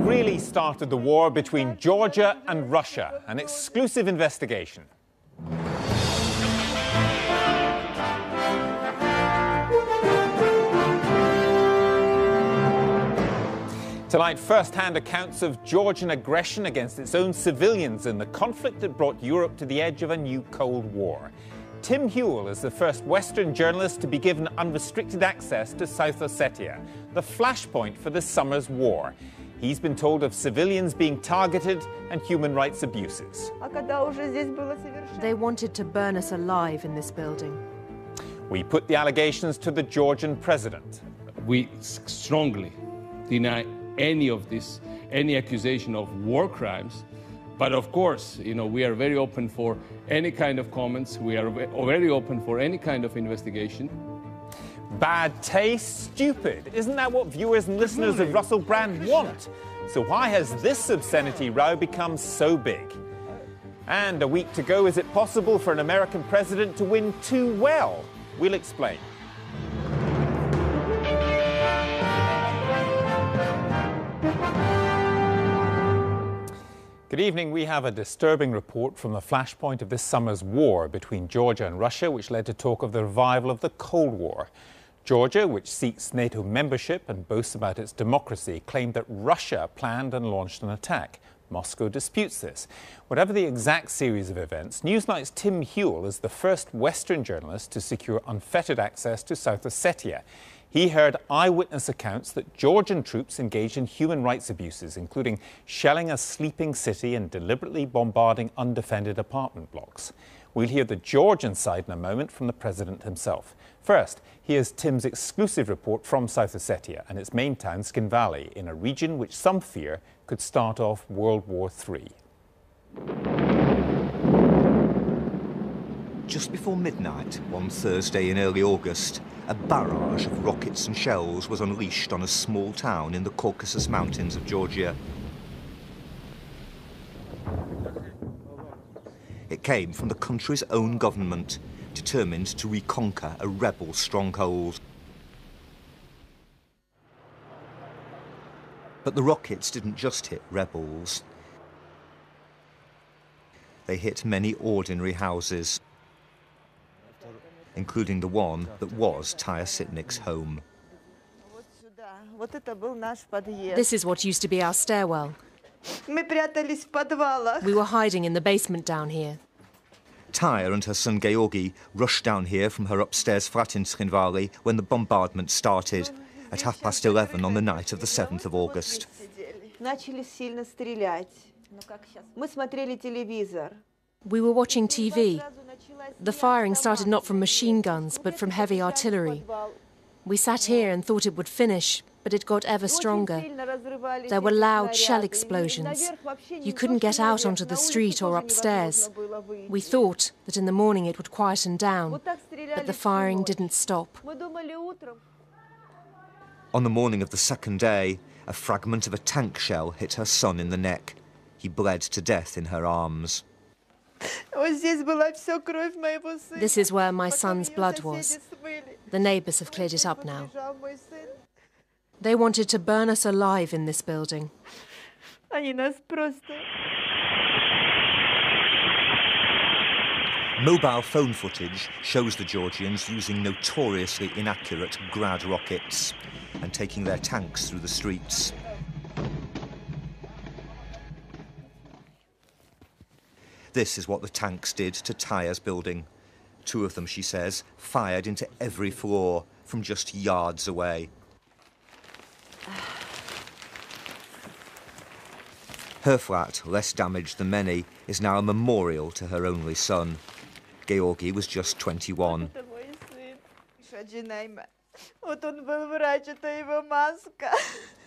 really started the war between Georgia and Russia? An exclusive investigation. Tonight, first-hand accounts of Georgian aggression against its own civilians in the conflict that brought Europe to the edge of a new Cold War. Tim Hewell is the first Western journalist to be given unrestricted access to South Ossetia, the flashpoint for this summer's war. He's been told of civilians being targeted and human rights abuses. They wanted to burn us alive in this building. We put the allegations to the Georgian president. We strongly deny any accusation of war crimes. But of course, we are very open for any kind of comments. We are very open for any kind of investigation. Bad taste, stupid. Isn't that what viewers and listeners of Russell Brand want? So why has this obscenity row become so big? And a week to go, is it possible for an American president to win too well? We'll explain. Good evening. We have a disturbing report from the flashpoint of this summer's war between Georgia and Russia, which led to talk of the revival of the Cold War. Georgia, which seeks NATO membership and boasts about its democracy, claimed that Russia planned and launched an attack. Moscow disputes this. Whatever the exact series of events, Newsnight's Tim Hewell is the first Western journalist to secure unfettered access to South Ossetia. He heard eyewitness accounts that Georgian troops engaged in human rights abuses, including shelling a sleeping city and deliberately bombarding undefended apartment blocks. We'll hear the Georgian side in a moment from the president himself. First, here's Tim's exclusive report from South Ossetia and its main town, Tskhinvali, in a region which some fear could start off World War III. Just before midnight, one Thursday in early August, a barrage of rockets and shells was unleashed on a small town in the Caucasus Mountains of Georgia. It came from the country's own government, determined to reconquer a rebel stronghold. But the rockets didn't just hit rebels. They hit many ordinary houses, including the one that was Taya Sitnik's home. This is what used to be our stairwell. We were hiding in the basement down here. Taya and her son Georgi rushed down here from her upstairs flat in Tskhinvali when the bombardment started at 11:30 on the night of the 7th of August. We were watching TV. The firing started not from machine guns, but from heavy artillery. We sat here and thought it would finish, but it got ever stronger. There were loud shell explosions. You couldn't get out onto the street or upstairs. We thought that in the morning it would quieten down, but the firing didn't stop. On the morning of the second day, a fragment of a tank shell hit her son in the neck. He bled to death in her arms. This is where my son's blood was. The neighbours have cleared it up now. They wanted to burn us alive in this building. Mobile phone footage shows the Georgians using notoriously inaccurate Grad rockets and taking their tanks through the streets. This is what the tanks did to Taya's building. 2 of them, she says, fired into every floor from just yards away. Her flat, less damaged than many, is now a memorial to her only son. Georgi was just 21.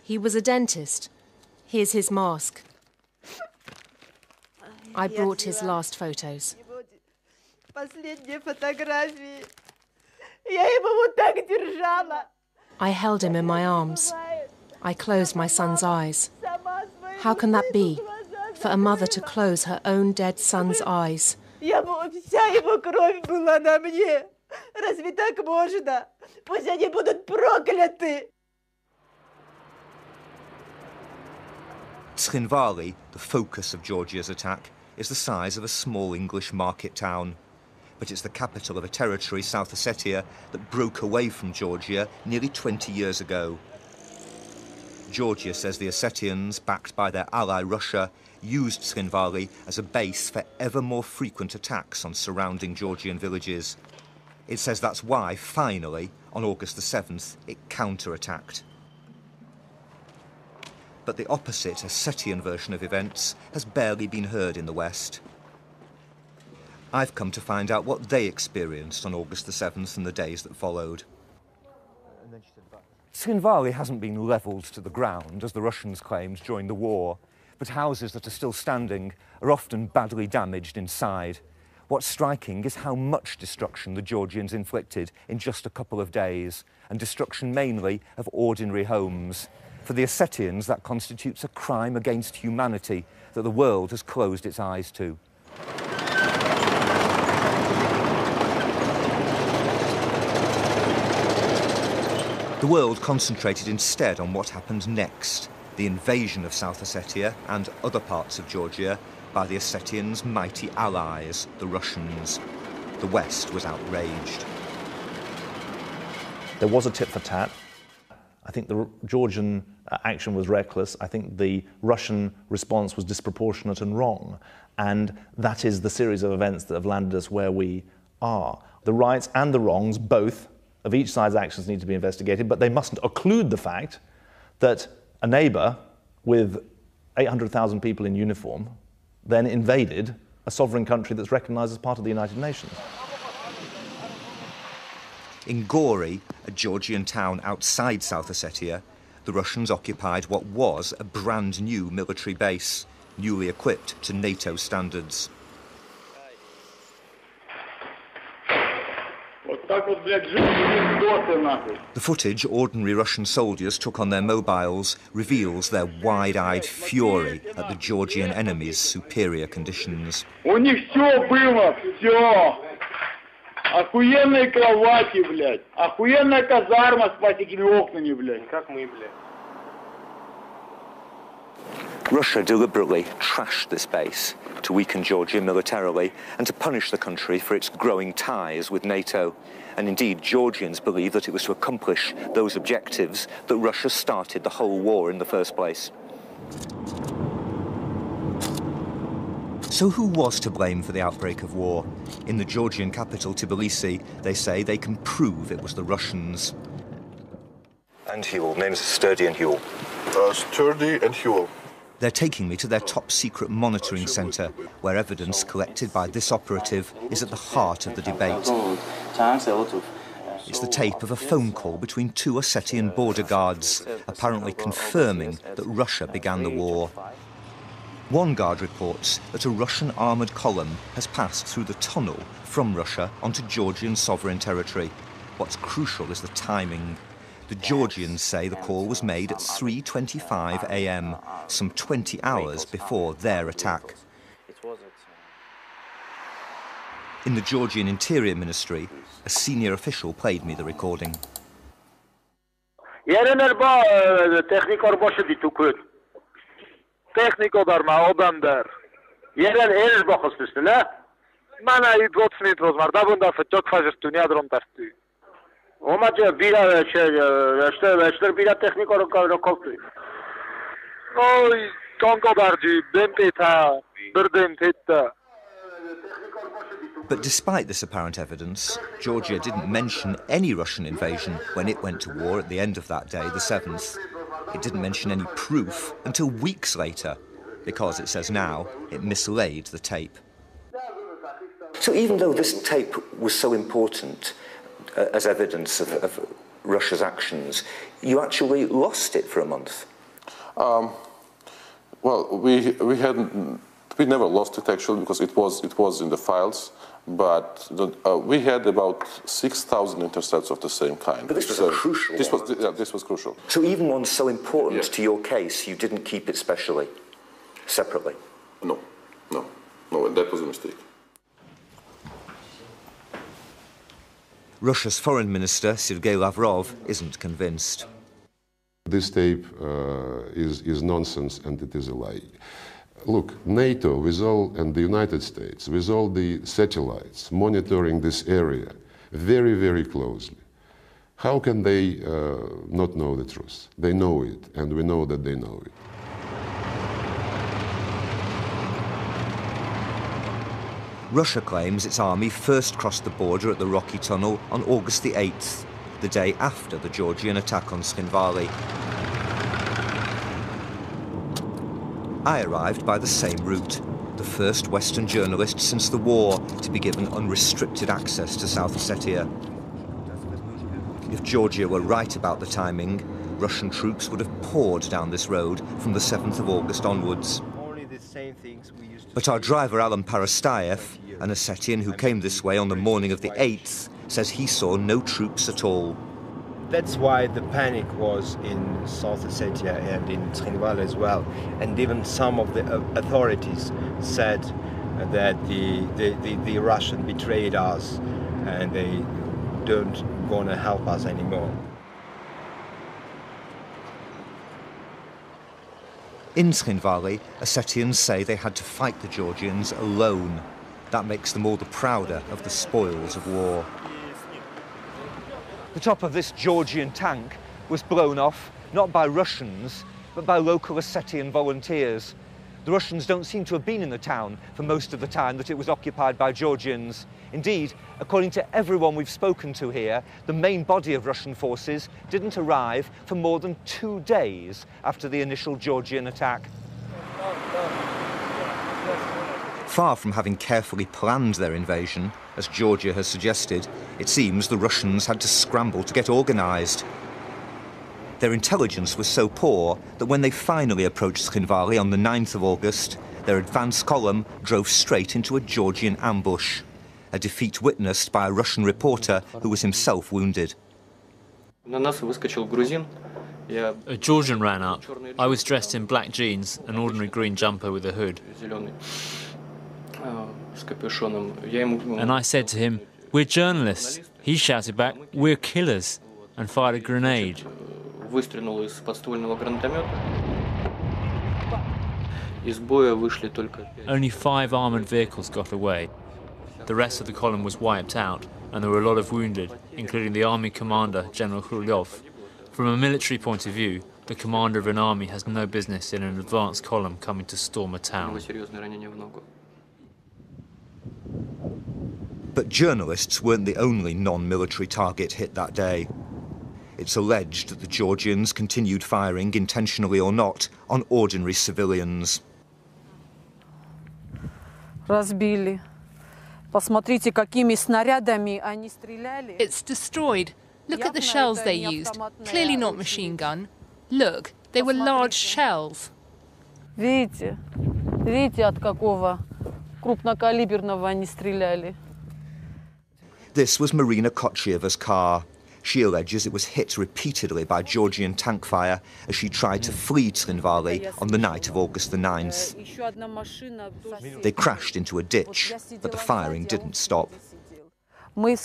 He was a dentist. Here's his mask. I brought his last photos. I held him in my arms. I closed my son's eyes. How can that be, for a mother to close her own dead son's eyes? The Tskhinvali, the focus of Georgia's attack, is the size of a small English market town. But it's the capital of a territory, South Ossetia, that broke away from Georgia nearly 20 years ago. Georgia says the Ossetians, backed by their ally Russia, used Tskhinvali as a base for ever more frequent attacks on surrounding Georgian villages. It says that's why, finally, on August the 7th, it counterattacked. But the opposite Ossetian version of events has barely been heard in the West. I've come to find out what they experienced on August the 7th and the days that followed. Tskhinvali hasn't been levelled to the ground, as the Russians claimed during the war, but houses that are still standing are often badly damaged inside. What's striking is how much destruction the Georgians inflicted in just a couple of days, and destruction mainly of ordinary homes. For the Ossetians, that constitutes a crime against humanity that the world has closed its eyes to. The world concentrated instead on what happened next, the invasion of South Ossetia and other parts of Georgia by the Ossetians' mighty allies, the Russians. The West was outraged. There was a tit for tat. I think the Georgian action was reckless. I think the Russian response was disproportionate and wrong. And that is the series of events that have landed us where we are. The rights and the wrongs, both, of each side's actions need to be investigated, but they mustn't occlude the fact that a neighbour with 800,000 people in uniform then invaded a sovereign country that's recognised as part of the United Nations. In Gori, a Georgian town outside South Ossetia, the Russians occupied what was a brand new military base, newly equipped to NATO standards. The footage ordinary Russian soldiers took on their mobiles reveals their wide-eyed fury at the Georgian enemy's superior conditions. Охуенные кровати, блядь. Охуенная казарма с пластиковыми окнами, блядь. Как мы, блядь. Russia deliberately trashed this base to weaken Georgia militarily and to punish the country for its growing ties with NATO. And indeed, Georgians believe that it was to accomplish those objectives that Russia started the whole war in the first place. So who was to blame for the outbreak of war? In the Georgian capital, Tbilisi, they say they can prove it was the Russians. And Huel, names Sturdy and Huel. Sturdy and Huel. They're taking me to their top-secret monitoring centre, where evidence collected by this operative is at the heart of the debate. It's the tape of a phone call between two Ossetian border guards, apparently confirming that Russia began the war. One guard reports that a Russian armoured column has passed through the tunnel from Russia onto Georgian sovereign territory. What's crucial is the timing. The Georgians say the call was made at 3:25 a.m., some 20 hours before their attack. In the Georgian Interior Ministry, a senior official played me the recording. But despite this apparent evidence, Georgia didn't mention any Russian invasion when it went to war at the end of that day, the 7th. It didn't mention any proof until weeks later, because it says now it mislaid the tape. So even though this tape was so important as evidence of Russia's actions, you actually lost it for a month? Well, we never lost it actually, because it was in the files. But we had about 6,000 intercepts of the same kind. But this was crucial. This was crucial. So even one so important to your case, you didn't keep it separately? No, that was a mistake. Russia's foreign minister, Sergei Lavrov, isn't convinced. This tape is nonsense and it is a lie. Look, NATO with all, and the United States, with all the satellites monitoring this area very, very closely, how can they not know the truth? They know it, and we know that they know it. Russia claims its army first crossed the border at the Rocky Tunnel on August the 8th, the day after the Georgian attack on Tskhinvali. I arrived by the same route, the first Western journalist since the war to be given unrestricted access to South Ossetia. If Georgia were right about the timing, Russian troops would have poured down this road from the 7th of August onwards. But our driver Alan Parastayev, an Ossetian who came this way on the morning of the 8th, says he saw no troops at all. That's why the panic was in South Ossetia and in Tskhinvali as well. And even some of the authorities said that the Russians betrayed us and they don't want to help us anymore. In Tskhinvali, Ossetians say they had to fight the Georgians alone. That makes them all the prouder of the spoils of war. The top of this Georgian tank was blown off, not by Russians, but by local Ossetian volunteers. The Russians don't seem to have been in the town for most of the time that it was occupied by Georgians. Indeed, according to everyone we've spoken to here, the main body of Russian forces didn't arrive for more than 2 days after the initial Georgian attack. Far from having carefully planned their invasion, as Georgia has suggested, it seems the Russians had to scramble to get organised. Their intelligence was so poor that when they finally approached Tskhinvali on the 9th of August, their advance column drove straight into a Georgian ambush, a defeat witnessed by a Russian reporter who was himself wounded. A Georgian ran up. I was dressed in black jeans, an ordinary green jumper with a hood. And I said to him, "We're journalists." He shouted back, "We're killers," and fired a grenade. Only 5 armoured vehicles got away. The rest of the column was wiped out, and there were a lot of wounded, including the army commander, General Khrulyov. From a military point of view, the commander of an army has no business in an advance column coming to storm a town. But journalists weren't the only non-military target hit that day. It's alleged that the Georgians continued firing, intentionally or not, on ordinary civilians. It's destroyed. Look at the shells they used. Clearly not machine gun. Look, they were large shells. Видите, от какого крупнокалиберного они стреляли. This was Marina Kochyeva's car. She alleges it was hit repeatedly by Georgian tank fire as she tried to flee Tskhinvali on the night of August the 9th. They crashed into a ditch, but the firing didn't stop. My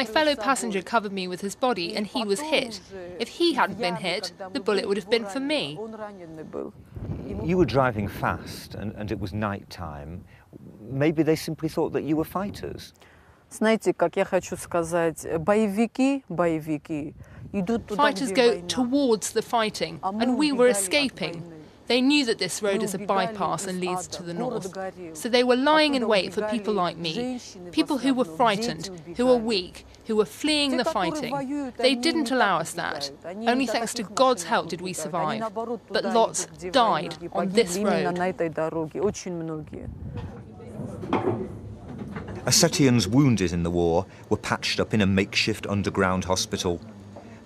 fellow passenger covered me with his body and he was hit. If he hadn't been hit, the bullet would have been for me. You were driving fast and it was night time. Maybe they simply thought that you were fighters. Знаете, как я хочу сказать, боевики идут туда, Fighters go towards the fighting, and we were escaping. They knew that this road is a bypass and leads to the north. So they were lying in wait for people like me, people who were frightened, who were weak, who were fleeing the fighting. They didn't allow us that. Only thanks to God's help did we survive. But lots died on this road. Ossetians wounded in the war were patched up in a makeshift underground hospital.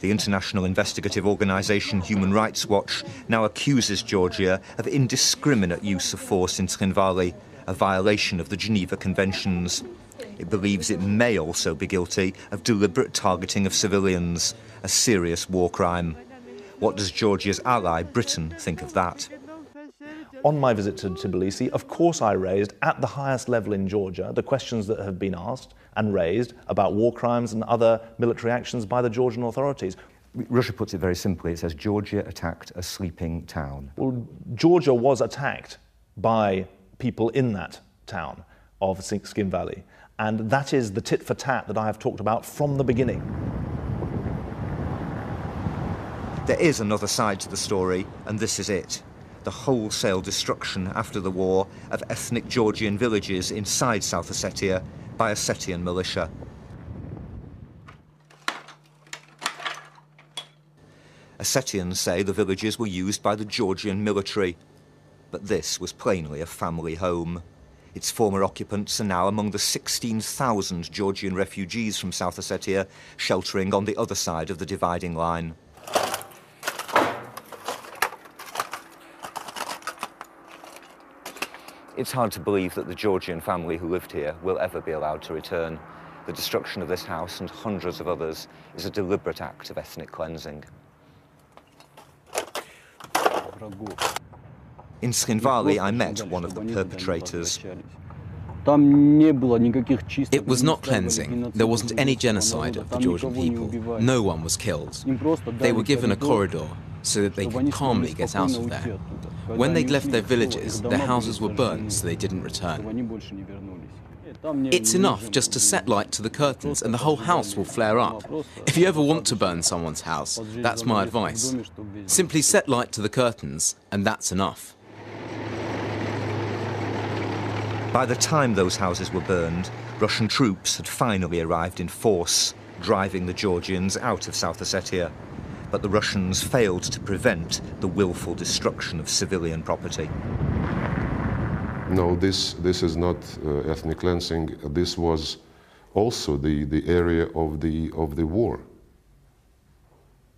The international investigative organisation Human Rights Watch now accuses Georgia of indiscriminate use of force in Tskhinvali, a violation of the Geneva Conventions. It believes it may also be guilty of deliberate targeting of civilians, a serious war crime. What does Georgia's ally, Britain, think of that? On my visit to Tbilisi, of course I raised, at the highest level in Georgia, the questions that have been asked and raised about war crimes and other military actions by the Georgian authorities. Russia puts it very simply. It says Georgia attacked a sleeping town. Well, Georgia was attacked by people in that town of Tskhinvali, and that is the tit for tat that I have talked about from the beginning. There is another side to the story, and this is it. The wholesale destruction after the war of ethnic Georgian villages inside South Ossetia by Ossetian militia. Ossetians say the villages were used by the Georgian military, but this was plainly a family home. Its former occupants are now among the 16,000 Georgian refugees from South Ossetia sheltering on the other side of the dividing line. It's hard to believe that the Georgian family who lived here will ever be allowed to return. The destruction of this house and hundreds of others is a deliberate act of ethnic cleansing. In Tskhinvali, I met one of the perpetrators. It was not cleansing. There wasn't any genocide of the Georgian people. No one was killed. They were given a corridor so that they could calmly get out of there. When they'd left their villages, their houses were burned so they didn't return. It's enough just to set light to the curtains and the whole house will flare up. If you ever want to burn someone's house, that's my advice. Simply set light to the curtains and that's enough. By the time those houses were burned, Russian troops had finally arrived in force, driving the Georgians out of South Ossetia. But the Russians failed to prevent the willful destruction of civilian property. No, this is not ethnic cleansing. This was also the area of the war.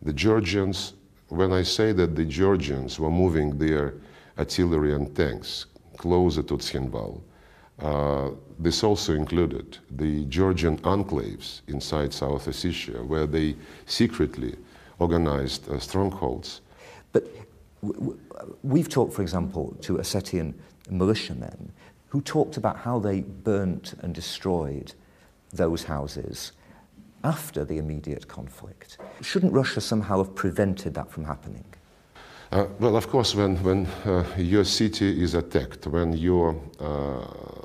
The Georgians, when I say that the Georgians were moving their artillery and tanks closer to Tskhinval, this also included the Georgian enclaves inside South Ossetia, where they secretly organized strongholds. But we've talked, for example, to Ossetian militiamen who talked about how they burnt and destroyed those houses after the immediate conflict. Shouldn't Russia somehow have prevented that from happening? Well, of course, when your city is attacked, when your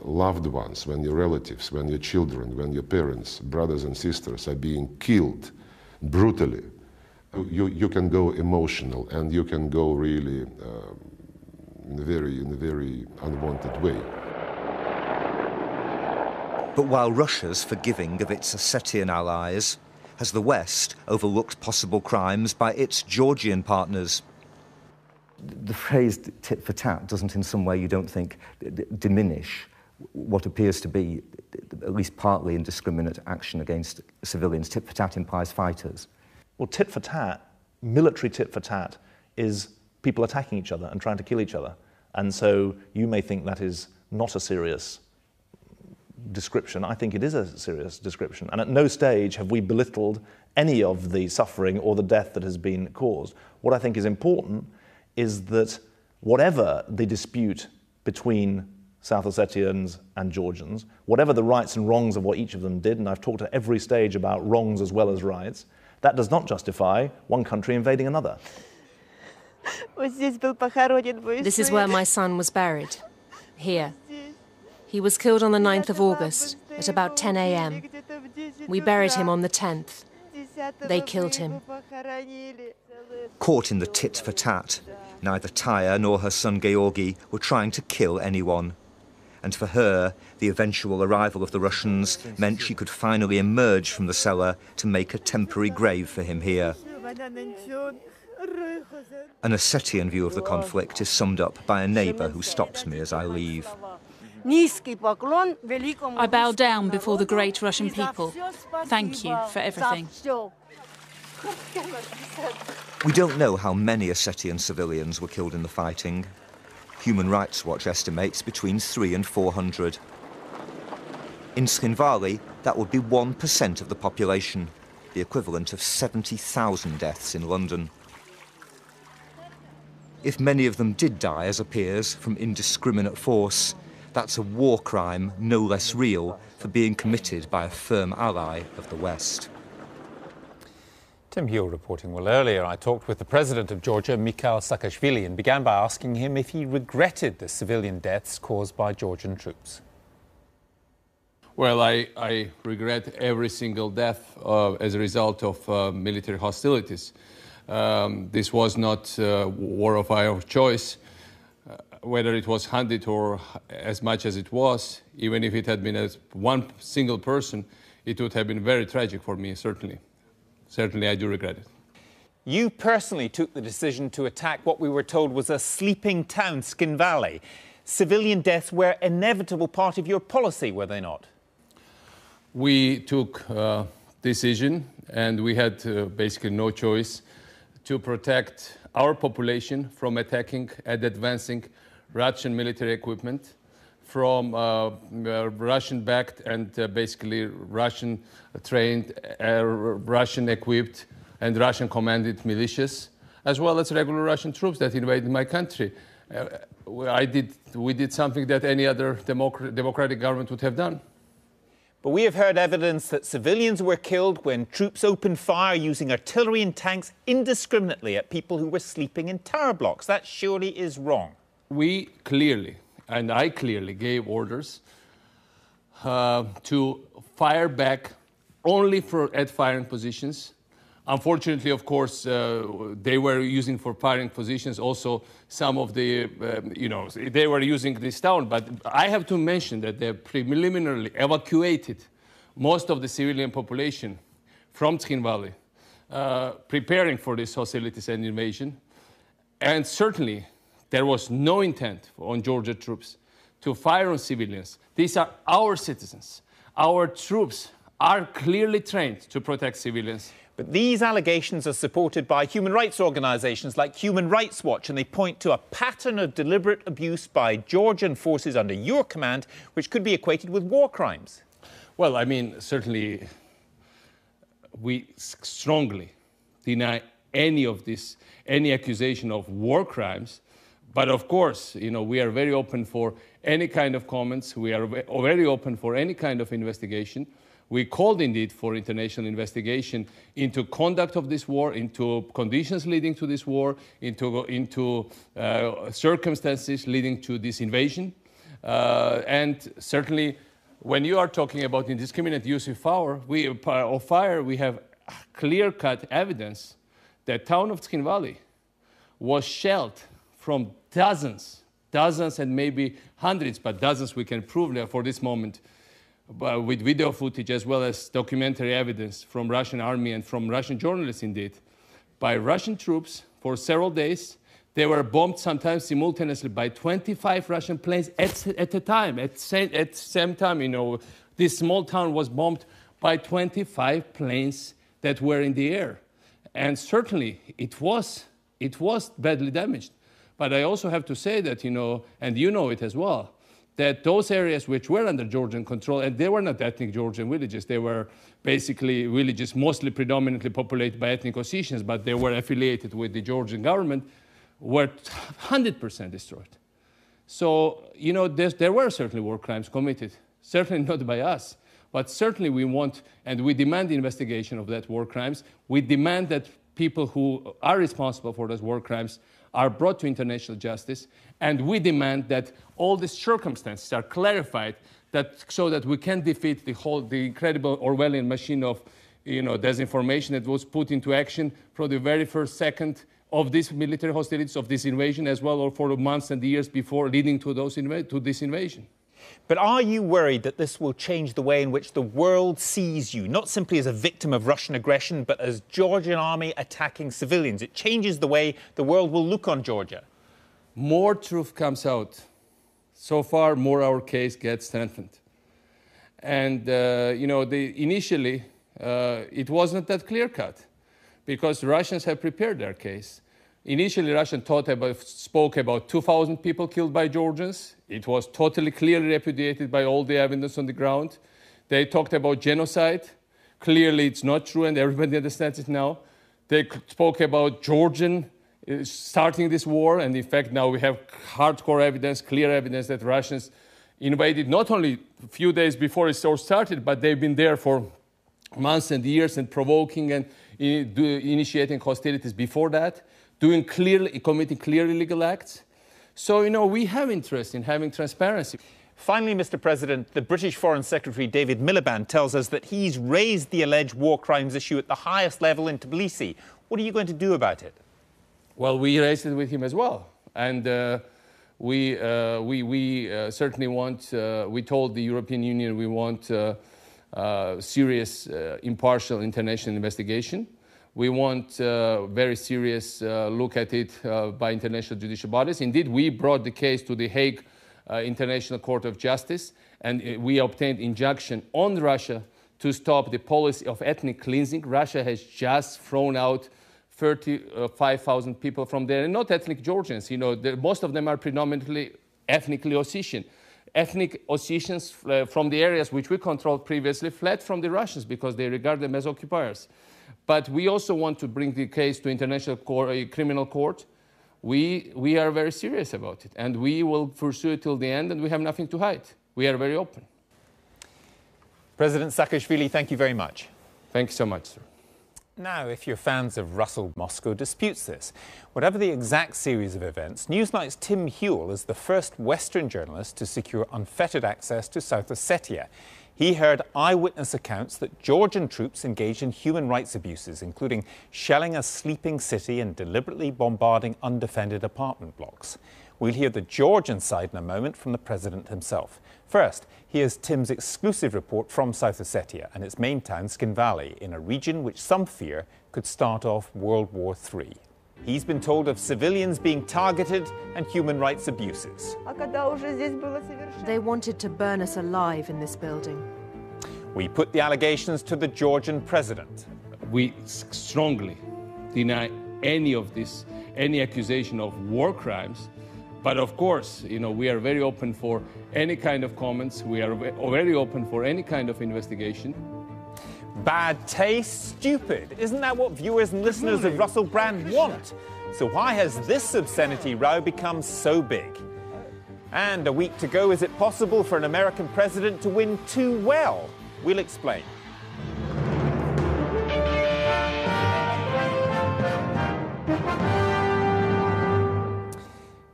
loved ones, when your relatives, when your children, when your parents, brothers and sisters are being killed brutally, you can go emotional and you can go really in a very unwanted way. But while Russia's forgiving of its Ossetian allies, has the West overlooked possible crimes by its Georgian partners? The phrase tit for tat doesn't in some way, you don't think, diminish what appears to be at least partly indiscriminate action against civilians. Tit for tat implies fighters. Well, tit for tat, military tit for tat, is people attacking each other and trying to kill each other. And so you may think that is not a serious description. I think it is a serious description. And at no stage have we belittled any of the suffering or the death that has been caused. What I think is important is that whatever the dispute between South Ossetians and Georgians, whatever the rights and wrongs of what each of them did, and I've talked at every stage about wrongs as well as rights, that does not justify one country invading another. This is where my son was buried, here. He was killed on the 9th of August at about 10 a.m. We buried him on the 10th. They killed him. Caught in the tit for tat, neither Taya nor her son Georgi were trying to kill anyone. And for her, the eventual arrival of the Russians meant she could finally emerge from the cellar to make a temporary grave for him here. An Ossetian view of the conflict is summed up by a neighbour who stops me as I leave. I bow down before the great Russian people. Thank you for everything. We don't know how many Ossetian civilians were killed in the fighting. Human Rights Watch estimates between 300 and 400. In Tskhinvali, that would be 1% of the population, the equivalent of 70,000 deaths in London. If many of them did die, as appears, from indiscriminate force, that's a war crime no less real for being committed by a firm ally of the West. Tim Heal reporting. Well, earlier I talked with the president of Georgia, Mikhail Saakashvili, and began by asking him if he regretted the civilian deaths caused by Georgian troops. Well, I regret every single death as a result of military hostilities. This was not a war of our choice. Whether it was handed or as much as it was, even if it had been as one single person, it would have been very tragic for me, certainly. Certainly, I do regret it. You personally took the decision to attack what we were told was a sleeping town, Tskhinvali. Civilian deaths were an inevitable part of your policy, were they not? We took a decision, and we had basically no choice to protect our population from attacking and advancing Russian military equipment, from Russian-backed and basically Russian-trained, Russian-equipped and Russian-commanded militias, as well as regular Russian troops that invaded my country. We did something that any other democratic government would have done. But we have heard evidence that civilians were killed when troops opened fire using artillery and tanks indiscriminately at people who were sleeping in tower blocks. That surely is wrong. We clearly, and I clearly, gave orders to fire back only at firing positions. Unfortunately, of course, they were using for firing positions also some of the, they were using this town. But I have to mention that they preliminarily evacuated most of the civilian population from Tskhinvali, preparing for these hostilities and invasion. And certainly, there was no intent on Georgia troops to fire on civilians. These are our citizens. Our troops are clearly trained to protect civilians. But these allegations are supported by human rights organisations like Human Rights Watch, and they point to a pattern of deliberate abuse by Georgian forces under your command, which could be equated with war crimes. Well, I mean, certainly we strongly deny any of this, any accusation of war crimes. But of course, we are very open for any kind of comments. We are very open for any kind of investigation. We called indeed for international investigation into conduct of this war, into conditions leading to this war, into circumstances leading to this invasion. And certainly, when you are talking about indiscriminate use of fire, we have clear-cut evidence that town of Tskhinvali was shelled from dozens and maybe hundreds, but dozens we can prove for this moment, with video footage as well as documentary evidence from Russian army and from Russian journalists indeed, by Russian troops for several days. They were bombed sometimes simultaneously by 25 Russian planes at a time. At the same time, this small town was bombed by 25 planes that were in the air. And certainly it was badly damaged. But I also have to say that, and you know it as well, that those areas which were under Georgian control, and they were not ethnic Georgian villages, they were basically villages mostly predominantly populated by ethnic Ossetians, but they were affiliated with the Georgian government, were 100% destroyed. So, there were certainly war crimes committed, certainly not by us, but certainly we want, and we demand the investigation of that war crimes. We demand that people who are responsible for those war crimes are brought to international justice, and we demand that all these circumstances are clarified so that we can defeat the incredible Orwellian machine of disinformation that was put into action from the very first second of these military hostilities, of this invasion, as well, or for the months and the years before leading to this invasion. But are you worried that this will change the way in which the world sees you, not simply as a victim of Russian aggression, but as Georgian army attacking civilians? It changes the way the world will look on Georgia. More truth comes out. So far, more our case gets strengthened. And, initially, it wasn't that clear-cut, because Russians have prepared their case. Initially, Russia spoke about 2,000 people killed by Georgians. It was totally clearly repudiated by all the evidence on the ground. They talked about genocide. Clearly, it's not true, and everybody understands it now. They spoke about Georgian starting this war, and in fact, now we have hardcore evidence, clear evidence that Russians invaded not only a few days before it started, but they've been there for months and years and provoking and initiating hostilities before that, committing clear illegal acts. So, you know, we have interest in having transparency. Finally, Mr. President, the British Foreign Secretary David Miliband tells us that he's raised the alleged war crimes issue at the highest level in Tbilisi. What are you going to do about it? Well, we raised it with him as well. And we certainly want, we told the European Union we want serious, impartial international investigation. We want very serious look at it by international judicial bodies. Indeed, we brought the case to the Hague International Court of Justice, and we obtained injunction on Russia to stop the policy of ethnic cleansing. Russia has just thrown out 35,000 people from there, and not ethnic Georgians. You know, most of them are predominantly ethnically Ossetian. Ethnic Ossetians from the areas which we controlled previously fled from the Russians because they regard them as occupiers. But we also want to bring the case to International Criminal Court. We are very serious about it, and we will pursue it till the end, and we have nothing to hide. We are very open. President Saakashvili, thank you very much. Thank you so much, sir. Now, if you're fans of Russell, Moscow disputes this. Whatever the exact series of events, Newsnight's Tim Hewell is the first Western journalist to secure unfettered access to South Ossetia. He heard eyewitness accounts that Georgian troops engaged in human rights abuses, including shelling a sleeping city and deliberately bombarding undefended apartment blocks. We'll hear the Georgian side in a moment from the president himself. First, here's Tim's exclusive report from South Ossetia and its main town, Tskhinvali, in a region which some fear could start off World War III. He's been told of civilians being targeted and human rights abuses. They wanted to burn us alive in this building. We put the allegations to the Georgian president. We strongly deny any of this, any accusation of war crimes. But of course, you know, we are very open for any kind of comments. We are very open for any kind of investigation. Bad taste? Stupid. Isn't that what viewers and listeners of Russell Brand want? So why has this obscenity row become so big? And a week to go, is it possible for an American president to win too well? We'll explain.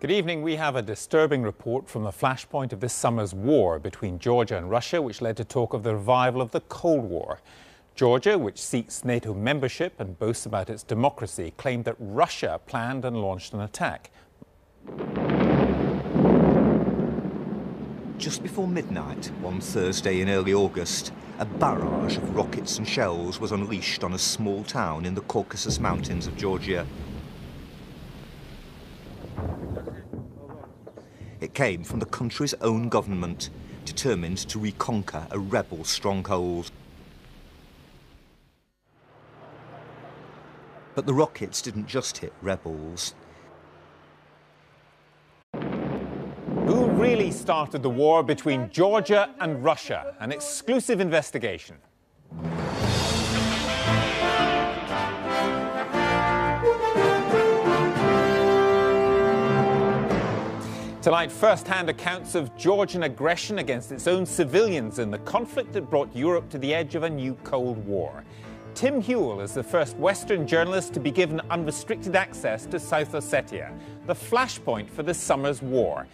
Good evening. We have a disturbing report from the flashpoint of this summer's war between Georgia and Russia, which led to talk of the revival of the Cold War. Georgia, which seeks NATO membership and boasts about its democracy, claimed that Russia planned and launched an attack. Just before midnight, one Thursday in early August, a barrage of rockets and shells was unleashed on a small town in the Caucasus Mountains of Georgia. It came from the country's own government, determined to reconquer a rebel stronghold. But the rockets didn't just hit rebels. Who really started the war between Georgia and Russia? An exclusive investigation. Tonight, first-hand accounts of Georgian aggression against its own civilians in the conflict that brought Europe to the edge of a new Cold War. Tim Hewell is the first Western journalist to be given unrestricted access to South Ossetia, the flashpoint for this summer's war.